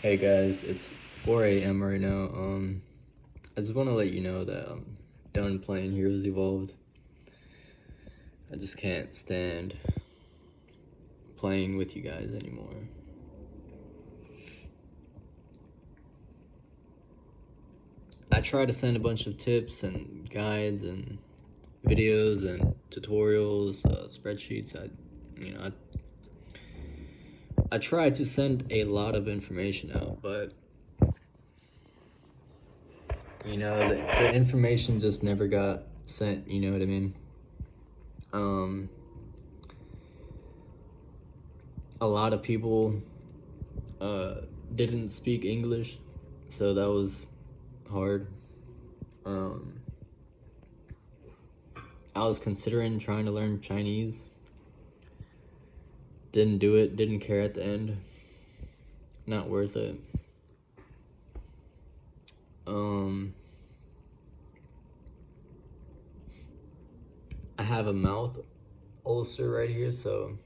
Hey guys, it's 4 a.m. right now. I just want to let you know that I'm done playing Heroes Evolved. I just can't stand playing with you guys anymore. I try to send a bunch of tips and guides and videos and tutorials, spreadsheets. I try to send a lot of information out, but the information just never got sent. You know what I mean? A lot of people didn't speak English, so that was hard. I was considering trying to learn Chinese. Didn't do it, didn't care at the end. Not worth it. I have a mouth ulcer right here, so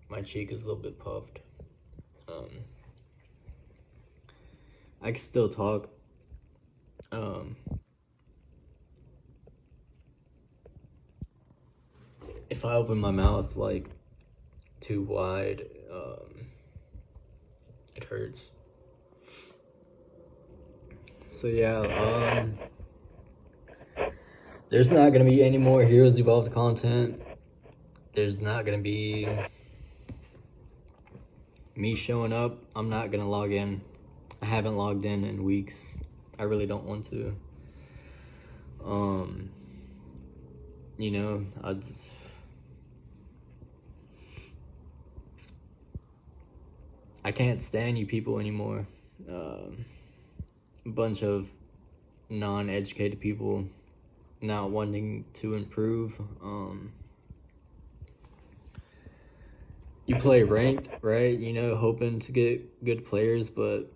my cheek is a little bit puffed. I can still talk. If I open my mouth like too wide, it hurts. So yeah, there's not gonna be any more Heroes Evolved content. There's not gonna be me showing up. I'm not gonna log in. I haven't logged in weeks. I really don't want to. I can't stand you people anymore. A bunch of non-educated people not wanting to improve. You play ranked, right? Hoping to get good players, but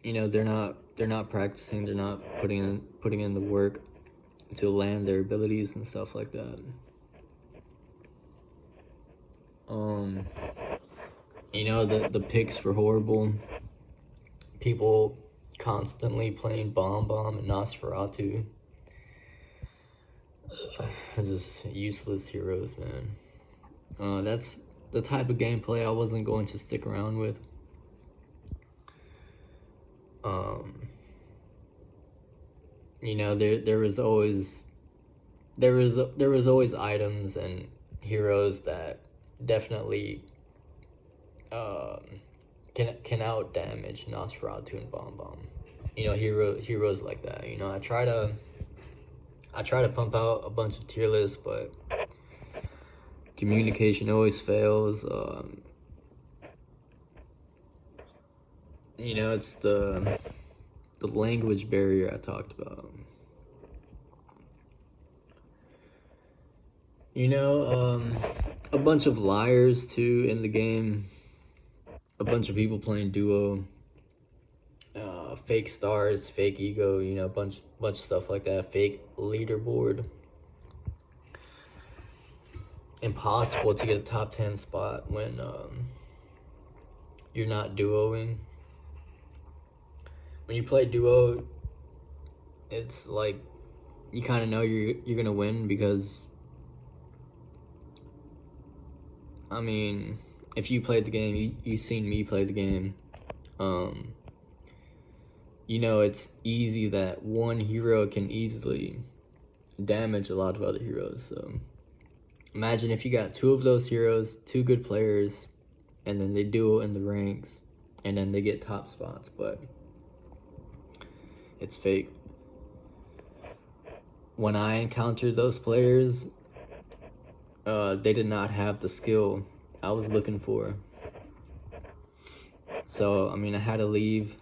they're not practicing. They're not putting in the work to land their abilities and stuff like that. The picks were horrible. People constantly playing Bomb and Nosferatu. Just useless heroes, man. That's the type of gameplay I wasn't going to stick around with. There was always items and heroes that definitely can out damage Nosferatu and Bomb. Heroes like that. I try to pump out a bunch of tier lists, but communication always fails. It's the language barrier I talked about. A bunch of liars too in the game. A bunch of people playing duo. Fake stars, fake ego, bunch of stuff like that. Fake leaderboard. Impossible to get a top 10 spot when you're not duoing. When you play duo, it's like you kind of know you're gonna win because, I mean, if you played the game, you've seen me play the game. It's easy that one hero can easily damage a lot of other heroes. So imagine if you got two of those heroes, two good players, and then they duo in the ranks, and then they get top spots, but it's fake. When I encountered those players, they did not have the skill I was looking for. So, I had to leave.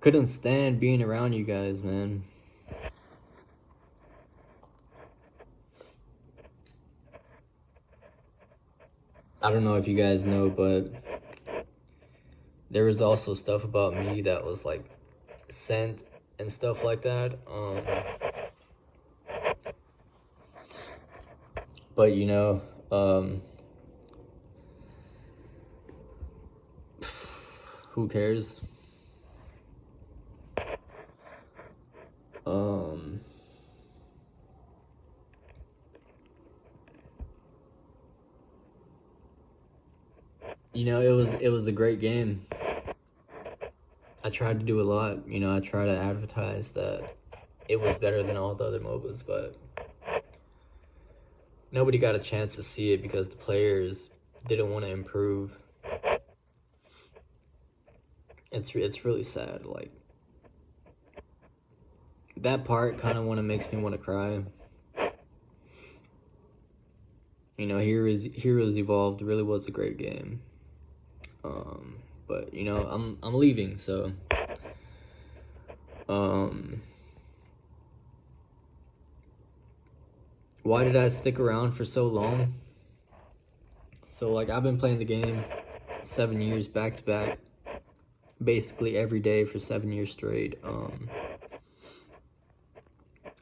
Couldn't stand being around you guys, man. I don't know if you guys know, but there was also stuff about me that was like sent and stuff like that. But who cares? You know, it was a great game. I tried to do a lot. You know, I tried to advertise that it was better than all the other MOBAs, but nobody got a chance to see it because the players didn't want to improve. It's really sad. Like, that part kind of makes me want to cry. You know, Heroes Evolved really was a great game. But you know, I'm leaving, so why did I stick around for so long? So like, I've been playing the game 7 years back to back, basically every day for 7 years straight.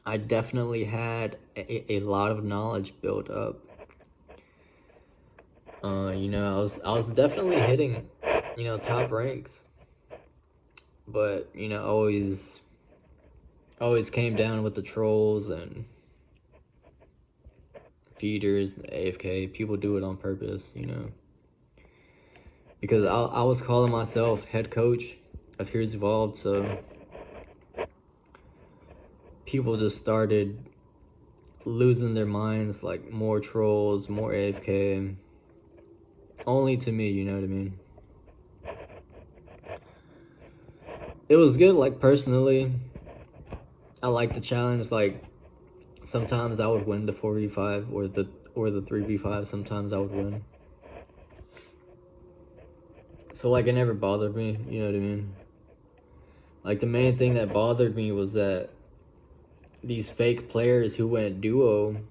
I definitely had a lot of knowledge built up. You know, I was definitely hitting, you know, top ranks, but you know, always came down with the trolls and feeders and AFK. People do it on purpose, you know, because I was calling myself head coach of Heroes Evolved, so people just started losing their minds, like more trolls, more AFK, only to me, you know what I mean? It was good, like, personally. I like the challenge. Like, sometimes I would win the 4v5 or the 3v5. Sometimes I would win. So like, it never bothered me, you know what I mean? Like, the main thing that bothered me was that these fake players who went duo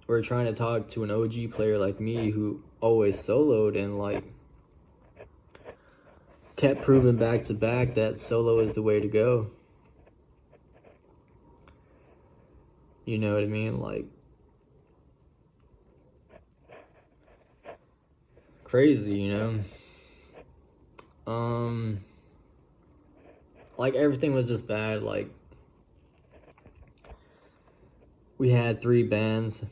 were trying to talk to an OG player like me who always soloed and like kept proving back to back that solo is the way to go. You know what I mean? Like, crazy, you know? Like, everything was just bad. Like, we had 3 bans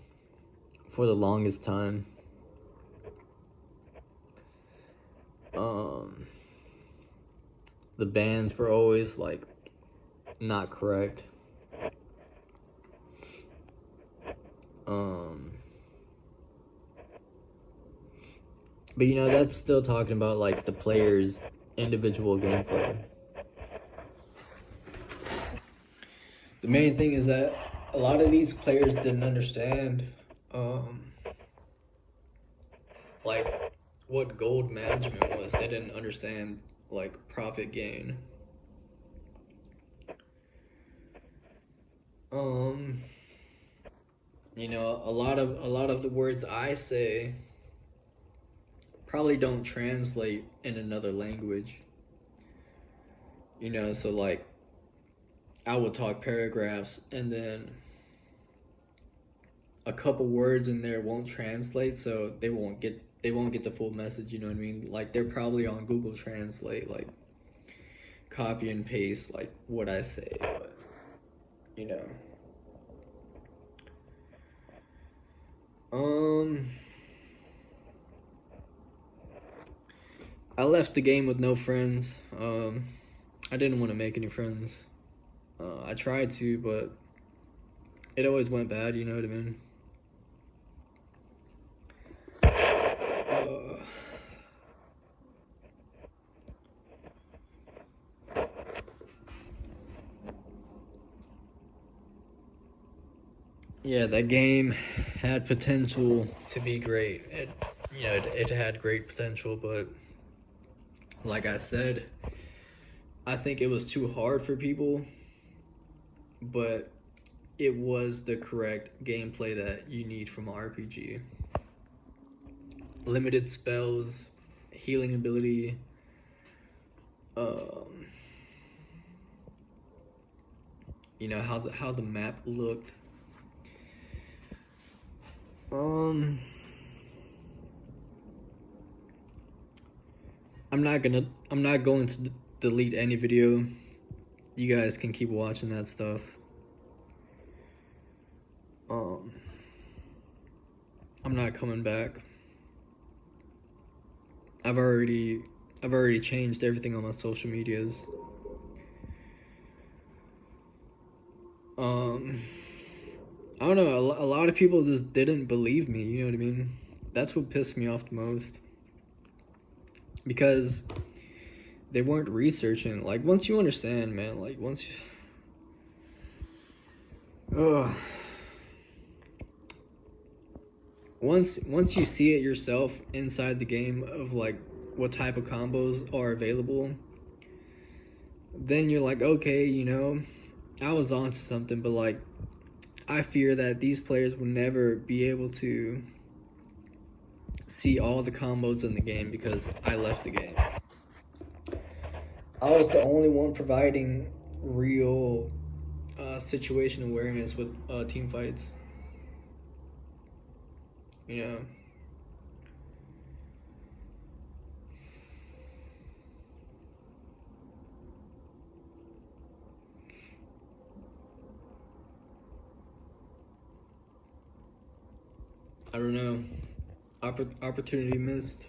for the longest time. The bans were always like not correct. But you know, that's still talking about like the players' individual gameplay. The main thing is that a lot of these players didn't understand like what gold management was. They didn't understand like profit gain. You know, a lot of the words I say probably don't translate in another language. You know, so like, I would talk paragraphs and then a couple words in there won't translate, so they won't get the full message, you know what I mean? Like, they're probably on Google Translate, like copy and paste like what I say, but you know. I left the game with no friends. I didn't want to make any friends. I tried to, but it always went bad, you know what I mean? Yeah, that game had potential to be great. It had great potential, but like I said, I think it was too hard for people, but it was the correct gameplay that you need from an RPG. Limited spells, healing ability, you know, how the map looked. I'm not going to delete any video. You guys can keep watching that stuff. I'm not coming back. I've already changed everything on my social medias. I don't know, a lot of people just didn't believe me, you know what I mean? That's what pissed me off the most. Because they weren't researching. Like, once you understand, man, like, once you see it yourself inside the game of, like, what type of combos are available, then you're like, okay, you know, I was onto something, but, like, I fear that these players will never be able to see all the combos in the game because I left the game. I was the only one providing real situation awareness with team fights. You know. I don't know. Opportunity missed.